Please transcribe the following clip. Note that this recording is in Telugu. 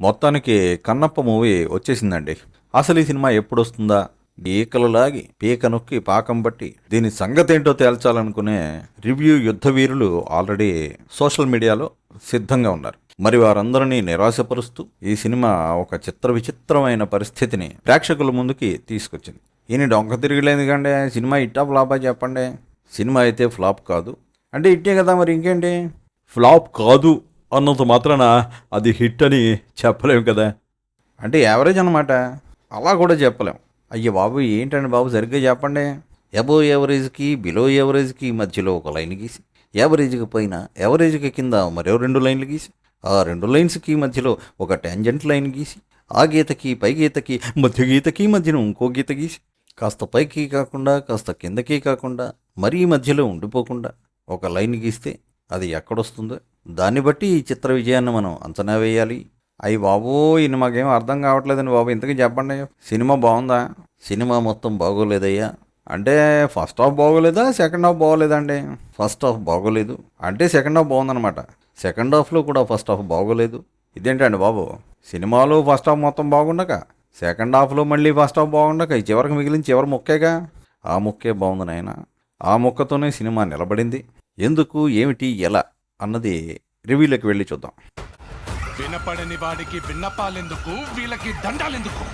మొత్తానికి కన్నప్ప మూవీ వచ్చేసిందండి. అసలు ఈ సినిమా ఎప్పుడొస్తుందా, ఈకలు లాగి పీక నొక్కి పాకం బట్టి దీని సంగతి ఏంటో తేల్చాలనుకునే రివ్యూ యుద్ధ వీరులు ఆల్రెడీ సోషల్ మీడియాలో సిద్ధంగా ఉన్నారు. మరి వారందరినీ నిరాశపరుస్తూ ఈ సినిమా ఒక చిత్ర విచిత్రమైన పరిస్థితిని ప్రేక్షకుల ముందుకి తీసుకొచ్చింది. ఈయన డొంక తిరిగిలేదు కంటే సినిమా ఇట్టా ఫ్లాపా చెప్పండి. సినిమా అయితే ఫ్లాప్ కాదు అంటే ఇట్టే కదా, మరి ఇంకేంటి. ఫ్లాప్ కాదు అన్నంత మాత్రాన అది హిట్ అని చెప్పలేము కదా. అంటే యావరేజ్ అనమాట, అలా కూడా చెప్పలేం. అయ్యో బాబు ఏంటండి బాబు సరిగ్గా చెప్పండి. అబో యావరేజ్కి బిలో యావరేజ్కి మధ్యలో ఒక లైన్ గీసి, యావరేజ్కి పైన యావరేజ్కి కింద మరో 2 లైన్లు గీసి, ఆ 2 లైన్స్కి మధ్యలో ఒక ట్యాంజెంట్ లైన్ గీసి, ఆ గీతకి పై గీతకి మధ్య గీతకి మధ్యన ఇంకో గీత గీసి, కాస్త పైకి కాకుండా కాస్త కిందకి కాకుండా మరీ మధ్యలో ఉండిపోకుండా ఒక లైన్ గీస్తే అది ఎక్కడొస్తుందో దాన్ని బట్టి ఈ చిత్ర విజయాన్ని మనం అంచనా వేయాలి. అయ్యి బాబు ఈయన మాకేం అర్థం కావట్లేదండి బాబు, ఇంతకీ చెప్పండి. సినిమా బాగుందా? సినిమా మొత్తం బాగోలేదయ్యా అంటే ఫస్ట్ హాఫ్ బాగోలేదా, సెకండ్ హాఫ్ బాగోలేదా అండి? ఫస్ట్ హాఫ్ బాగోలేదు అంటే సెకండ్ హాఫ్ బాగుందనమాట. సెకండ్ హాఫ్లో కూడా ఫస్ట్ హాఫ్ బాగోలేదు. ఇదేంటండి బాబు, సినిమాలో ఫస్ట్ హాఫ్ మొత్తం బాగుండక సెకండ్ హాఫ్లో మళ్ళీ ఫస్ట్ హాఫ్ బాగుండక ఈ చివరికి మిగిలిన చివరి ముక్కేగా, ఆ ముక్కే బాగుంది నాయన. ఆ ముక్కతోనే సినిమా నిలబడింది. ఎందుకు, ఏమిటి, ఎలా అన్నది రివ్యూలోకి వెళ్ళి చూద్దాం. వినపడని వాడికి విన్నపాలెందుకు, వీళ్ళకి దండాలెందుకు?